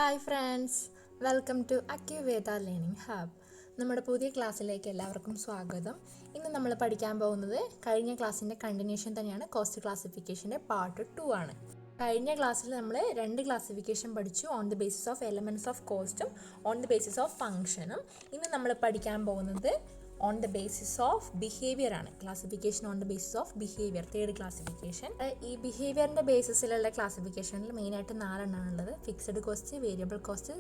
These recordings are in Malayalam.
ഹായ് ഫ്രണ്ട്സ്, വെൽക്കം ടു അക്യുവേദ ലേണിംഗ് ഹബ്. നമ്മുടെ പുതിയ ക്ലാസ്സിലേക്ക് എല്ലാവർക്കും സ്വാഗതം. ഇന്ന് നമ്മൾ പഠിക്കാൻ പോകുന്നത് കഴിഞ്ഞ ക്ലാസ്സിൻ്റെ കണ്ടിന്യൂഷൻ തന്നെയാണ്. കോസ്റ്റ് ക്ലാസിഫിക്കേഷൻ്റെ പാർട്ട് 2 ആണ്. കഴിഞ്ഞ ക്ലാസ്സിൽ നമ്മൾ 2 ക്ലാസിഫിക്കേഷൻ പഠിച്ചു, on the basis of elements of കോസ്റ്റും ഓൺ ദി ബേസിസ് ഓഫ് ഫംഗ്ഷനും. ഇന്ന് നമ്മൾ പഠിക്കാൻ പോകുന്നത് on the basis of behaviour ആണ്. Classification on the basis of behaviour, third classification. ഈ ബിഹേവിയറിൻ്റെ ബേസിസിലുള്ള ക്ലാസിഫിക്കേഷനിൽ മെയിനായിട്ട് 4 എണ്ണമാണുള്ളത്: fixed cost, variable cost,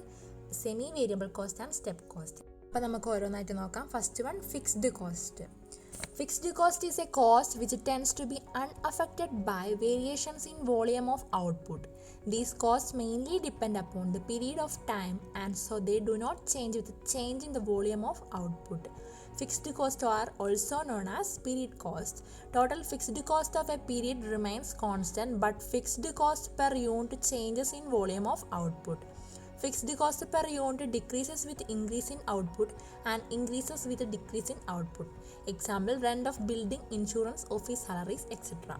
semi variable cost and step cost. അപ്പോൾ നമുക്ക് ഓരോന്നായിട്ട് നോക്കാം. First one, fixed cost. Fixed cost is a cost which tends to be unaffected by variations in volume of output. These costs mainly depend upon the period of time, and so they do not change with the change in the volume of output. Fixed costs are also known as period cost. Total fixed cost of a period remains constant, but fixed cost per unit changes in volume of output. Fixed cost per unit decreases with increase in output and increases with a decrease in output. Example, rent of building, insurance, office salaries, etc.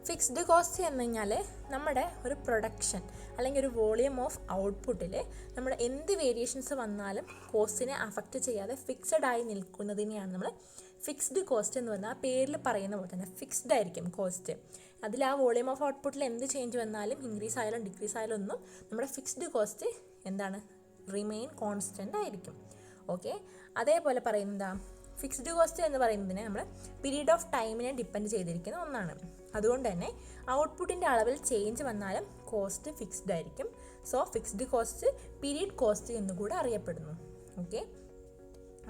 Fixed cost എന്ന് കഴിഞ്ഞാൽ നമ്മുടെ ഒരു പ്രൊഡക്ഷൻ അല്ലെങ്കിൽ ഒരു വോളിയം ഓഫ് ഔട്ട്പുട്ടിൽ നമ്മുടെ എന്ത് വേരിയേഷൻസ് വന്നാലും കോസ്റ്റിനെ അഫക്റ്റ് ചെയ്യാതെ ഫിക്സഡ് ആയി നിൽക്കുന്നതിനെയാണ് നമ്മൾ ഫിക്സ്ഡ് കോസ്റ്റ് എന്ന് പറഞ്ഞാൽ. ആ പേരിൽ പറയുന്ന പോലെ തന്നെ ഫിക്സ്ഡ് ആയിരിക്കും കോസ്റ്റ്. അതിൽ ആ വോളിയം ഓഫ് ഔട്ട്പുട്ടിൽ എന്ത് ചേഞ്ച് വന്നാലും ഇൻക്രീസ് ആയാലും ഡിക്രീസ് ആയാലും ഒന്നും നമ്മുടെ ഫിക്സ്ഡ് കോസ്റ്റ് എന്താണ്, റിമെയിൻ കോൺസ്റ്റൻ്റ് ആയിരിക്കും. ഓക്കെ, അതേപോലെ പറയുന്നതാ ഫിക്സ്ഡ് കോസ്റ്റ് എന്ന് പറയുന്നതിന് നമ്മൾ പീരീഡ് ഓഫ് ടൈമിനെ ഡിപ്പെൻഡ് ചെയ്തിരിക്കുന്ന ഒന്നാണ്. അതുകൊണ്ട് തന്നെ ഔട്ട്പുട്ടിൻ്റെ അളവിൽ ചേഞ്ച് വന്നാലും കോസ്റ്റ് ഫിക്സ്ഡ് ആയിരിക്കും. So fixed cost period cost എന്നുകൂടെ അറിയപ്പെടുന്നു. ഓക്കെ,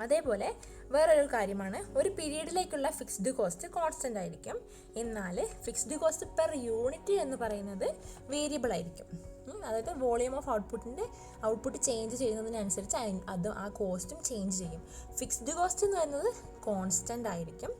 അതേപോലെ വേറൊരു കാര്യമാണ്, ഒരു പീരീഡിലേക്കുള്ള ഫിക്സ്ഡ് കോസ്റ്റ് കോൺസ്റ്റൻ്റ് ആയിരിക്കും. എന്നാൽ ഫിക്സ്ഡ് കോസ്റ്റ് പെർ യൂണിറ്റ് എന്ന് പറയുന്നത് വേരിയബിൾ ആയിരിക്കും. അതായത് വോളിയം ഓഫ് ഔട്ട്പുട്ട് ചേഞ്ച് ചെയ്യുന്നതിനനുസരിച്ച് ആ കോസ്റ്റും ചേഞ്ച് ചെയ്യും. ഫിക്സ്ഡ് കോസ്റ്റ് എന്ന് പറയുന്നത് കോൺസ്റ്റൻ്റ് ആയിരിക്കും.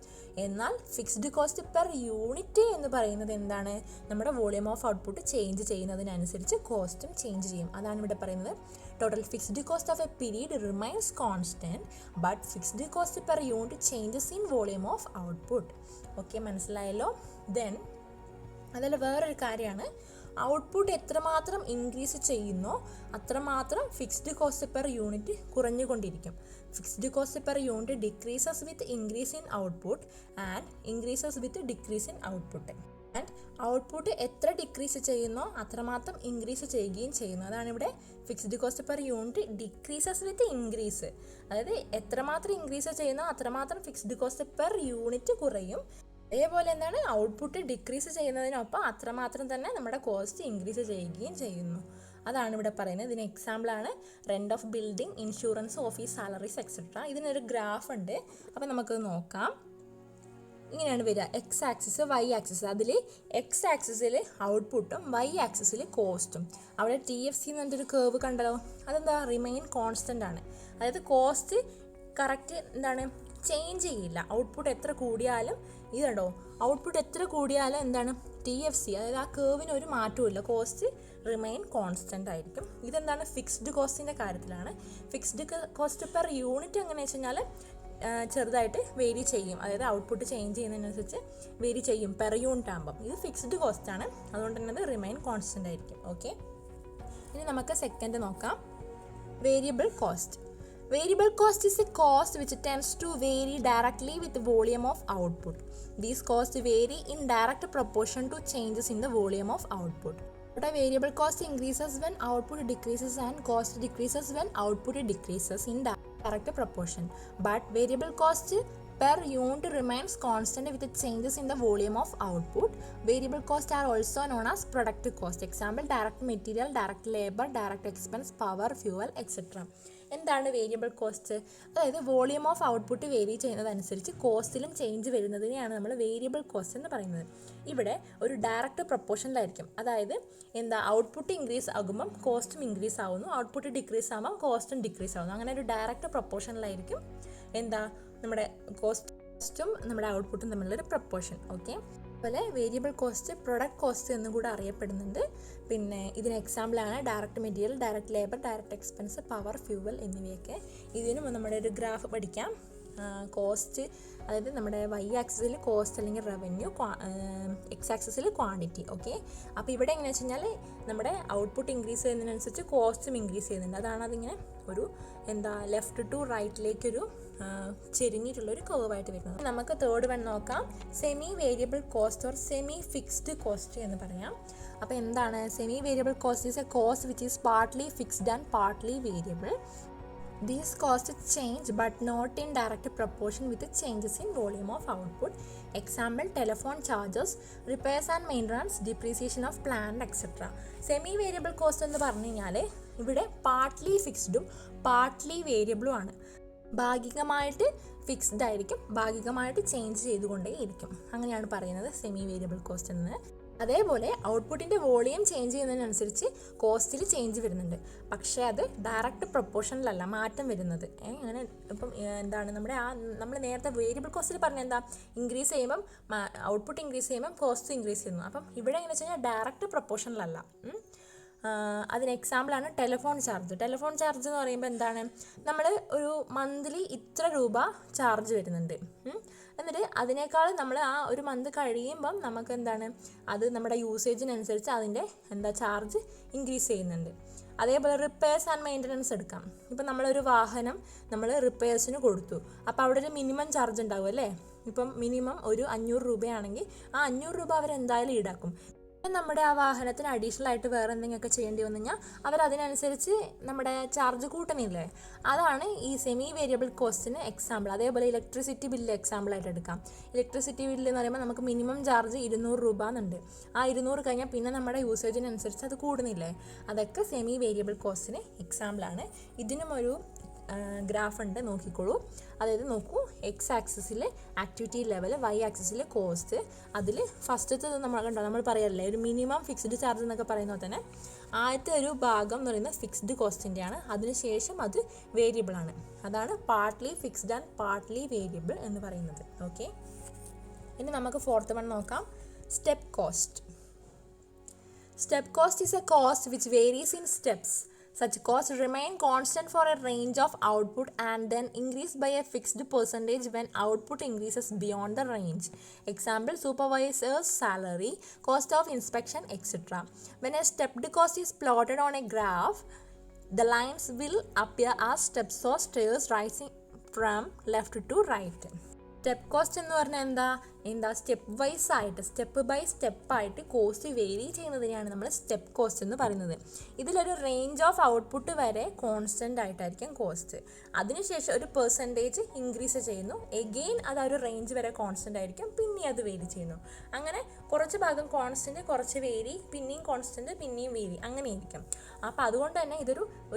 എന്നാൽ ഫിക്സ്ഡ് കോസ്റ്റ് പെർ യൂണിറ്റ് എന്ന് പറയുന്നത് എന്താണ്, നമ്മുടെ വോളിയം ഓഫ് ഔട്ട്പുട്ട് ചേഞ്ച് ചെയ്യുന്നതിനനുസരിച്ച് കോസ്റ്റും ചേഞ്ച് ചെയ്യും. അതാണ് ഇവിടെ പറയുന്നത്. Total fixed cost of a period remains constant, but fixed cost per unit changes in volume of output. Okay, മനസ്സിലായല്ലോ. ദെൻ അതിൽ വേറൊരു കാര്യമാണ്, ഔട്ട്പുട്ട് എത്രമാത്രം ഇൻക്രീസ് ചെയ്യുന്നോ അത്രമാത്രം ഫിക്സ്ഡ് കോസ്റ്റ് പെർ യൂണിറ്റ് കുറഞ്ഞുകൊണ്ടിരിക്കും. Fixed cost per unit decreases with increase in output and increases with decrease in output. And output എത്ര ഡിക്രീസ് ചെയ്യുന്നോ അത്രമാത്രം ഇൻക്രീസ് ചെയ്യുകയും ചെയ്യുന്നു. അതാണ് ഇവിടെ fixed cost per unit decreases with increase. അതായത് എത്രമാത്രം ഇൻക്രീസ് ചെയ്യുന്നോ അത്രമാത്രം ഫിക്സ്ഡ് കോസ്റ്റ് പെർ യൂണിറ്റ് കുറയും. അതേപോലെ എന്താണ്, ഔട്ട്പുട്ട് ഡിക്രീസ് ചെയ്യുന്നതിനൊപ്പം അത്രമാത്രം തന്നെ നമ്മുടെ കോസ്റ്റ് ഇൻക്രീസ് ചെയ്യുകയും ചെയ്യുന്നു. അതാണ് ഇവിടെ പറയുന്നത്. ഇതിന് എക്സാമ്പിളാണ് rent of building, insurance, office salaries, etcetera. ഇതിനൊരു ഗ്രാഫ് ഉണ്ട്. അപ്പോൾ നമുക്കത് നോക്കാം. ഇങ്ങനെയാണ് വരിക: എക്സ് ആക്സിസ്, വൈ ആക്സിസ്. അതിൽ എക്സ് ആക്സിസിൽ ഔട്ട്പുട്ടും വൈ ആക്സിസിൽ കോസ്റ്റും. അവിടെ TFC എന്ന് പറഞ്ഞൊരു കേർവ് കണ്ടല്ലോ, അതെന്താ, റിമെയിൻ കോൺസ്റ്റൻ്റ് ആണ്. അതായത് കോസ്റ്റ് കറക്റ്റ് എന്താണ്, ചേഞ്ച് ചെയ്യില്ല. ഔട്ട്പുട്ട് എത്ര കൂടിയാലും ഇതുണ്ടോ, ഔട്ട്പുട്ട് എത്ര കൂടിയാലും എന്താണ്, TFC അതായത് ആ കേർവിന് ഒരു മാറ്റവും, കോസ്റ്റ് റിമെയിൻ കോൺസ്റ്റൻ്റ് ആയിരിക്കും. ഇതെന്താണ്, ഫിക്സ്ഡ് കോസ്റ്റിൻ്റെ കാര്യത്തിലാണ്. ഫിക്സ്ഡ് കോസ്റ്റ് പെർ യൂണിറ്റ് എങ്ങനെ വെച്ച് കഴിഞ്ഞാൽ ചെറുതായിട്ട് വേരി ചെയ്യും. അതായത് ഔട്ട്പുട്ട് ചേഞ്ച് ചെയ്യുന്നതിനനുസരിച്ച് വേരി ചെയ്യും പെർ യൂണിറ്റ് ആകുമ്പം. ഇത് ഫിക്സ്ഡ് കോസ്റ്റ് ആണ്, അതുകൊണ്ട് തന്നെ അത് റിമെയിൻ കോൺസ്റ്റൻ്റ് ആയിരിക്കും. ഓക്കെ, ഇനി നമുക്ക് സെക്കൻഡ് നോക്കാം. Variable cost. Variable cost is a cost which tends to vary directly with the volume of output. These costs vary in direct proportion to changes in the volume of output. But a variable cost increases when output decreases and cost decreases when output decreases in direct proportion. But variable cost per unit remains constant with the changes in the volume of output. Variable costs are also known as product cost. Example, direct material, direct labor, direct expense, power, fuel, etc. എന്താണ് വേരിയബിൾ കോസ്റ്റ്? അതായത് വോളിയം ഓഫ് ഔട്ട്പുട്ട് വേരി ചെയ്യുന്നതനുസരിച്ച് കോസ്റ്റിലും ചേഞ്ച് വരുന്നതിനെയാണ് നമ്മൾ വേരിയബിൾ കോസ്റ്റ് എന്ന് പറയുന്നത്. ഇവിടെ ഒരു ഡയറക്റ്റ് പ്രൊപ്പോർഷനിലായിരിക്കും. അതായത് എന്താ, ഔട്ട്പുട്ട് ഇൻക്രീസ് ആകുമ്പം കോസ്റ്റും ഇൻക്രീസ് ആവുന്നു, ഔട്ട്പുട്ട് ഡിക്രീസ് ആകുമ്പം കോസ്റ്റും ഡിക്രീസ് ആവുന്നു. അങ്ങനെ ഒരു ഡയറക്റ്റ് പ്രൊപ്പോർഷനിലായിരിക്കും എന്താ, നമ്മുടെ കോസ്റ്റും നമ്മുടെ ഔട്ട്പുട്ടും തമ്മിലുള്ളൊരു പ്രൊപ്പോർഷൻ. ഓക്കെ, അതുപോലെ വേരിയബിൾ കോസ്റ്റ് പ്രൊഡക്റ്റ് കോസ്റ്റ് എന്നും കൂടെ അറിയപ്പെടുന്നുണ്ട്. പിന്നെ ഇതിന് എക്സാമ്പിളാണ് direct material, direct labour, direct expense, power, fuel എന്നിവയൊക്കെ. ഇതിനും നമ്മുടെ ഒരു ഗ്രാഫ് പഠിക്കാം. കോസ്റ്റ്, അതായത് നമ്മുടെ വൈ ആക്സിസിൽ കോസ്റ്റ് അല്ലെങ്കിൽ റവന്യൂ, എക്സ് ആക്സിസിൽ ക്വാണ്ടിറ്റി. ഓക്കെ, അപ്പോൾ ഇവിടെ എങ്ങനെയാണെന്ന് വെച്ച് കഴിഞ്ഞാൽ നമ്മുടെ ഔട്ട്പുട്ട് ഇൻക്രീസ് ചെയ്യുന്നതിനനുസരിച്ച് കോസ്റ്റും ഇൻക്രീസ് ചെയ്യുന്നുണ്ട്. അതാണ് അതിങ്ങനെ ഒരു ലെഫ്റ്റ് ടു റൈറ്റിലേക്കൊരു ചെരിഞ്ഞിട്ടുള്ളൊരു കർവായിട്ട് വരുന്നത്. നമുക്ക് തേർഡ് വൺ നോക്കാം. Semi variable cost or semi fixed cost എന്ന് പറയാം. അപ്പോൾ എന്താണ് semi variable cost? Is a cost which is partly fixed and partly variable. These costs change but not in direct proportion with the changes in volume of output. Example, telephone charges, repairs and maintenance, depreciation of plant, etc. Semi variable cost എന്ന് പറഞ്ഞു കഴിഞ്ഞാൽ ഇവിടെ പാർട്ട്ലി ഫിക്സ്ഡും പാർട്ട്ലി വേരിയബിളും ആണ്. ഭാഗികമായിട്ട് ഫിക്സ്ഡ് ആയിരിക്കും, ഭാഗികമായിട്ട് ചേഞ്ച് ചെയ്തുകൊണ്ടേയിരിക്കും. അങ്ങനെയാണ് പറയുന്നത് സെമി വേരിയബിൾ കോസ്റ്റ് എന്ന്. അതേപോലെ ഔട്ട്പുട്ടിൻ്റെ വോളിയം ചേഞ്ച് ചെയ്യുന്നതിനനുസരിച്ച് കോസ്റ്റിൽ ചേഞ്ച് വരുന്നുണ്ട്. പക്ഷേ അത് ഡയറക്റ്റ് പ്രൊപ്പോർഷനിലല്ല മാറ്റം വരുന്നത്. അങ്ങനെ ഇപ്പം നമ്മൾ നേരത്തെ വേരിയബിൾ കോസ്റ്റിൽ പറഞ്ഞ ഇൻക്രീസ് ചെയ്യുമ്പം ഔട്ട്പുട്ട് ഇൻക്രീസ് ചെയ്യുമ്പം കോസ്റ്റ് ഇൻക്രീസ് ചെയ്യുന്നു. അപ്പം ഇവിടെ എങ്ങനെ വെച്ച് കഴിഞ്ഞാൽ ഡയറക്റ്റ് പ്രൊപ്പോർഷനിലല്ല. അതിന് എക്സാമ്പിളാണ് ടെലിഫോൺ ചാർജ്. ടെലിഫോൺ ചാർജ് എന്ന് പറയുമ്പോൾ നമ്മൾ ഒരു മന്ത്ലി ഇത്ര രൂപ ചാർജ് വരുന്നുണ്ട്. എന്നിട്ട് അതിനേക്കാൾ നമ്മൾ ആ ഒരു മന്ത് കഴിയുമ്പം നമുക്ക് അത് നമ്മുടെ യൂസേജിനനുസരിച്ച് അതിൻ്റെ ചാർജ് ഇൻക്രീസ് ചെയ്യുന്നുണ്ട്. അതേപോലെ റിപ്പയർസ് ആൻഡ് മെയിൻ്റനൻസ് എടുക്കാം. ഇപ്പം നമ്മളൊരു വാഹനം നമ്മൾ റിപ്പയർസിന് കൊടുത്തു, അപ്പോൾ അവിടെ ഒരു മിനിമം ചാർജ് ഉണ്ടാവും അല്ലേ. ഇപ്പം മിനിമം ഒരു 500 രൂപയാണെങ്കിൽ ആ 500 രൂപ അവരെന്തായാലും ഈടാക്കും. നമ്മുടെ ആ വാഹനത്തിന് അഡീഷണൽ ആയിട്ട് വേറെ എന്തെങ്കിലുമൊക്കെ ചെയ്യേണ്ടി വന്നു കഴിഞ്ഞാൽ അവരതിനനുസരിച്ച് നമ്മുടെ ചാർജ് കൂട്ടുന്നില്ലേ. അതാണ് ഈ സെമി വേരിയബിൾ കോസ്റ്റിന് എക്സാമ്പിൾ. അതേപോലെ ഇലക്ട്രിസിറ്റി ബില്ല് എക്സാമ്പിളായിട്ട് എടുക്കാം. ഇലക്ട്രിസിറ്റി ബില്ല് എന്ന് പറയുമ്പോൾ നമുക്ക് മിനിമം ചാർജ് 200 രൂപ എന്നുണ്ട്. ആ 200 കഴിഞ്ഞാൽ പിന്നെ നമ്മുടെ യൂസേജിനനുസരിച്ച് അത് കൂടുന്നില്ലേ. അതൊക്കെ സെമി വേരിയബിൾ കോസ്റ്റിന് എക്സാമ്പിളാണ്. ഇതിനും ഒരു ഗ്രാഫ് ഉണ്ട്, നോക്കിക്കോളൂ. അതായത് നോക്കൂ, എക്സ് ആക്സിസിൽ ആക്ടിവിറ്റി ലെവൽ, വൈ ആക്സിസിൽ കോസ്റ്റ്. അതിൽ ഫസ്റ്റത്തെ നമ്മൾ പറയല്ലേ ഒരു മിനിമം ഫിക്സ്ഡ് ചാർജ് എന്നൊക്കെ പറയുന്നത് തന്നെ ആദ്യത്തെ ഒരു ഭാഗം എന്ന് പറയുന്നത് ഫിക്സ്ഡ് കോസ്റ്റിൻ്റെയാണ്. അതിനുശേഷം അത് വേരിയബിളാണ്. അതാണ് partly fixed and partly variable എന്ന് പറയുന്നത്. ഓക്കെ, ഇനി നമുക്ക് ഫോർത്ത് വൺ നോക്കാം. Step cost. Step cost is a cost which varies in steps. Such costs remain constant for a range of output and then increase by a fixed percentage when output increases beyond the range. Example, supervisor's salary, cost of inspection, etc. When a stepped cost is plotted on a graph, the lines will appear as steps or stairs rising from left to right. Step cost എന്ന് പറഞ്ഞാൽ സ്റ്റെപ്പ് വൈസ് ആയിട്ട്, സ്റ്റെപ്പ് ബൈ സ്റ്റെപ്പായിട്ട് കോസ്റ്റ് വേരി ചെയ്യുന്നതിനെയാണ് നമ്മൾ സ്റ്റെപ്പ് കോസ്റ്റ് എന്ന് പറയുന്നത്. ഇതിലൊരു റേഞ്ച് ഓഫ് ഔട്ട്പുട്ട് വരെ കോൺസ്റ്റൻ്റ് ആയിട്ടായിരിക്കും കോസ്റ്റ്. അതിനുശേഷം ഒരു പെർസെൻറ്റേജ് ഇൻക്രീസ് ചെയ്യുന്നു. എഗെയിൻ അത് ഒരു റേഞ്ച് വരെ കോൺസ്റ്റൻ്റ് ആയിരിക്കും, പിന്നെ അത് വേരി ചെയ്യുന്നു. അങ്ങനെ കുറച്ച് ഭാഗം കോൺസ്റ്റൻറ്റ്, കുറച്ച് വേരി, പിന്നെയും കോൺസ്റ്റൻറ്റ്, പിന്നെയും വേരി, അങ്ങനെയായിരിക്കും. അപ്പോൾ അതുകൊണ്ട് തന്നെ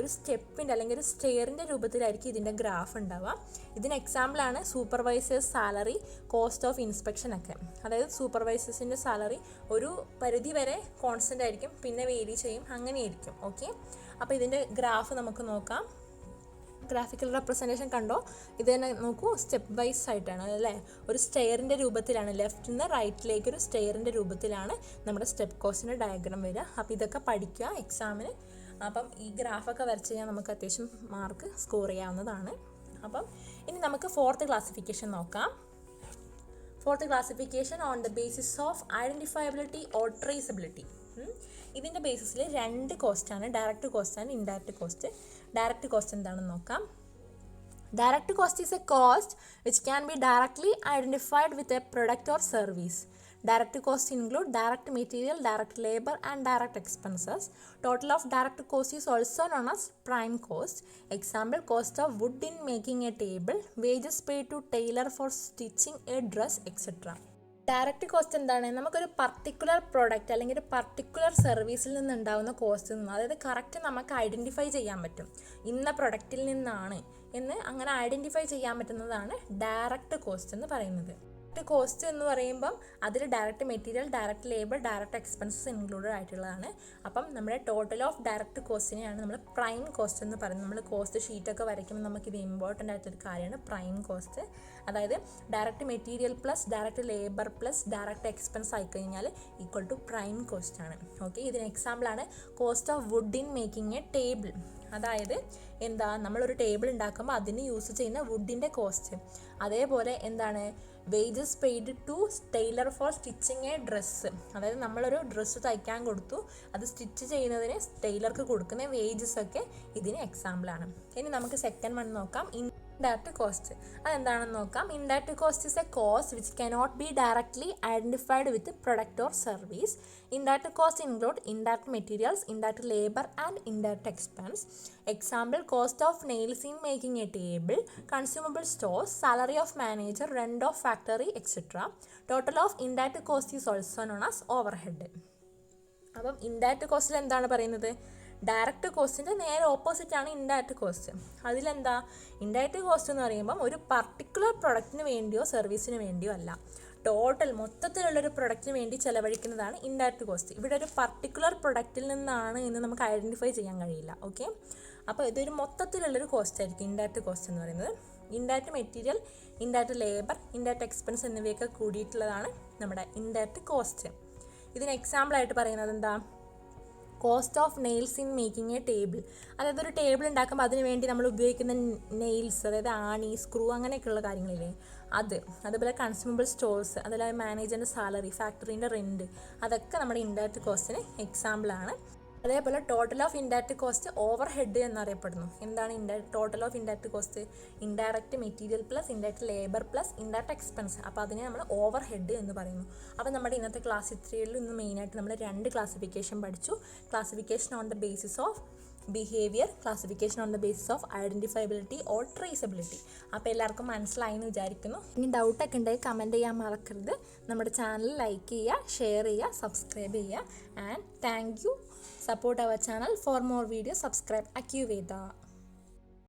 ഒരു സ്റ്റെപ്പിൻ്റെ അല്ലെങ്കിൽ ഒരു സ്റ്റെയറിൻ്റെ രൂപത്തിലായിരിക്കും ഇതിൻ്റെ ഗ്രാഫ് ഉണ്ടാവുക. ഇതിന് എക്സാമ്പിളാണ് supervisors salary, cost of inspection ഒക്കെ. അതായത് സൂപ്പർവൈസേഴ്സിൻ്റെ സാലറി ഒരു പരിധി വരെ കോൺസ്റ്റൻ്റ് ആയിരിക്കും, പിന്നെ വേരി ചെയ്യും, അങ്ങനെയായിരിക്കും. ഓക്കെ, അപ്പോൾ ഇതിൻ്റെ ഗ്രാഫ് നമുക്ക് നോക്കാം. ഗ്രാഫിക്കൽ റെപ്രസെൻറ്റേഷൻ കണ്ടോ? ഇത് തന്നെ നോക്കൂ, സ്റ്റെപ്പ് വൈസ് ആയിട്ടാണ് അല്ലേ, ഒരു സ്റ്റെയറിൻ്റെ രൂപത്തിലാണ്, ലെഫ്റ്റിൽ നിന്ന് റൈറ്റിലേക്ക് ഒരു സ്റ്റെയറിൻ്റെ രൂപത്തിലാണ് നമ്മുടെ സ്റ്റെപ്പ് കോസ്റ്റിൻ്റെ ഡയഗ്രാം വരിക. അപ്പോൾ ഇതൊക്കെ പഠിക്കുക എക്സാമിന്. അപ്പം ഈ ഗ്രാഫൊക്കെ വരച്ച് കഴിഞ്ഞാൽ നമുക്ക് അത്യാവശ്യം മാർക്ക് സ്കോർ ചെയ്യാവുന്നതാണ്. അപ്പം ഇനി നമുക്ക് ഫോർത്ത് ക്ലാസിഫിക്കേഷൻ നോക്കാം. Fourth classification on the basis of identifiability or traceability. ഇതിൻ്റെ ബേസിസിൽ 2 കോസ്റ്റാണ്, direct cost and indirect cost. Direct cost എന്താണെന്ന് നോക്കാം. Direct cost is a cost which can be directly identified with a product or service. Direct costs include direct material, direct labor and direct expenses. Total of direct cost is also known as prime cost. Example, cost of wood in making a table, wages paid to tailor for stitching a dress, etc. Direct cost എന്താണ്? നമുക്കൊരു പർട്ടിക്കുലർ പ്രോഡക്റ്റ് അല്ലെങ്കിൽ ഒരു പർട്ടിക്കുലർ സർവീസിൽ നിന്നുണ്ടാകുന്ന കോസ്റ്റ് നിന്ന്, അതായത് കറക്റ്റ് നമുക്ക് ഐഡൻറ്റിഫൈ ചെയ്യാൻ പറ്റും, ഇന്ന പ്രൊഡക്റ്റിൽ നിന്നാണ് എന്ന് അങ്ങനെ ഐഡൻറ്റിഫൈ ചെയ്യാൻ പറ്റുന്നതാണ് ഡയറക്റ്റ് കോസ്റ്റ് എന്ന് പറയുന്നത്. കോസ്റ്റ് എന്ന് പറയുമ്പം അതിൽ direct material, direct labour, direct expenses included ആയിട്ടുള്ളതാണ്. അപ്പം നമ്മുടെ ടോട്ടൽ ഓഫ് ഡയറക്റ്റ് കോസ്റ്റിനെയാണ് നമ്മൾ പ്രൈം കോസ്റ്റ് എന്ന് പറയുന്നത്. നമ്മൾ കോസ്റ്റ് ഷീറ്റൊക്കെ വരയ്ക്കുമ്പോൾ നമുക്കിത് ഇമ്പോർട്ടൻ്റ് ആയിട്ടൊരു കാര്യമാണ് പ്രൈം കോസ്റ്റ്. അതായത് direct material plus direct labour plus direct expense ആയിക്കഴിഞ്ഞാൽ ഈക്വൽ ടു പ്രൈം കോസ്റ്റ് ആണ്. ഓക്കെ, ഇതിന് എക്സാമ്പിളാണ് cost of wood in making A table. അതായത് എന്താ, നമ്മളൊരു ടേബിൾ ഉണ്ടാക്കുമ്പോൾ അതിന് യൂസ് ചെയ്യുന്ന വുഡിൻ്റെ കോസ്റ്റ്. അതേപോലെ എന്താണ്, wages paid to tailor for stitching a dress, അതായത് നമ്മളൊരു ഡ്രസ്സ് തയ്ക്കാൻ കൊടുത്തു, അത് സ്റ്റിച്ച് ചെയ്യുന്നതിന് ടൈലർക്ക് കൊടുക്കുന്ന വേജസ് ഒക്കെ ഇതിന് എക്സാമ്പിളാണ്. ഇനി നമുക്ക് സെക്കൻഡ് വൺ നോക്കാം, ഇൻഡയറക്റ്റ് കോസ്റ്റ്. അതെന്താണെന്ന് നോക്കാം. Indirect cost is A cost which cannot be directly identified with product or service. Indirect cost include indirect materials, indirect labour and indirect expense. Example, cost of nails in making A table, consumable stores, salary of manager, rent of factory, etcetera. Total of indirect cost is also known as over head. അപ്പം ഇൻഡയറക്റ്റ് കോസ്റ്റിൽ എന്താണ് പറയുന്നത്, ഡയറക്റ്റ് കോസ്റ്റിൻ്റെ നേരെ ഓപ്പോസിറ്റ് ആണ് ഇൻഡയറക്റ്റ് കോസ്റ്റ്. അതിലെന്താ, ഇൻഡയറക്റ്റ് കോസ്റ്റ് എന്ന് പറയുമ്പം ഒരു പർട്ടിക്കുലർ പ്രൊഡക്റ്റിന് വേണ്ടിയോ സർവീസിന് വേണ്ടിയോ അല്ല, ടോട്ടൽ മൊത്തത്തിലുള്ളൊരു പ്രൊഡക്റ്റിന് വേണ്ടി ചിലവഴിക്കുന്നതാണ് ഇൻഡയറക്റ്റ് കോസ്റ്റ്. ഇവിടെ ഒരു പർട്ടിക്കുലർ പ്രൊഡക്റ്റിൽ നിന്നാണ് എന്ന് നമുക്ക് ഐഡൻറ്റിഫൈ ചെയ്യാൻ കഴിയില്ല. ഓക്കെ, അപ്പോൾ ഇതൊരു മൊത്തത്തിലുള്ളൊരു കോസ്റ്റ് ആയിരിക്കും ഇൻഡയറക്റ്റ് കോസ്റ്റ് എന്ന് പറയുന്നത്. Indirect material, indirect labour, indirect expense എന്നിവയൊക്കെ കൂടിയിട്ടുള്ളതാണ് നമ്മുടെ ഇൻഡയറക്റ്റ് കോസ്റ്റ്. ഇതിന് എക്സാമ്പിളായിട്ട് പറയുന്നത് എന്താ, cost of nails in making A table, അതായത് ഒരു ടേബിൾ ഉണ്ടാക്കുമ്പോൾ അതിന് വേണ്ടി നമ്മൾ ഉപയോഗിക്കുന്ന നെയിൽസ്, അതായത് ആണി, സ്ക്രൂ, അങ്ങനെയൊക്കെയുള്ള കാര്യങ്ങളില്ലേ അത്. അതുപോലെ കൺസ്യൂമബിൾ സ്റ്റോഴ്സ്, അതുപോലെ മാനേജറിൻ്റെ സാലറി, ഫാക്ടറീൻ്റെ റെൻറ്റ്, അതൊക്കെ നമ്മുടെ ഇൻഡയറക്റ്റ് കോസ്റ്റിന് എക്സാമ്പിളാണ്. അതേപോലെ total of indirect cost over head എന്നറിയപ്പെടുന്നു. എന്താണ് total of indirect cost? Indirect material plus indirect labour plus indirect expense. അപ്പോൾ അതിനെ നമ്മൾ ഓവർ ഹെഡ് എന്ന് പറയുന്നു. അപ്പോൾ നമ്മുടെ ഇന്നത്തെ ക്ലാസ് 3 ഇന്ന് മെയിനായിട്ട് നമ്മൾ 2 ക്ലാസിഫിക്കേഷൻ പഠിച്ചു. Classification on the basis of behaviour, classification on the basis of identifiability or traceability. അപ്പോൾ എല്ലാവർക്കും മനസ്സിലായി എന്ന് വിചാരിക്കുന്നു. ഇനി ഡൗട്ടൊക്കെ ഉണ്ടെങ്കിൽ കമൻറ്റ് ചെയ്യാൻ മറക്കരുത്. നമ്മുടെ ചാനൽ ലൈക്ക് ചെയ്യുക, ഷെയർ ചെയ്യുക, സബ്സ്ക്രൈബ് ചെയ്യുക. And thank you. Support our channel for more videos. Subscribe Acuveda.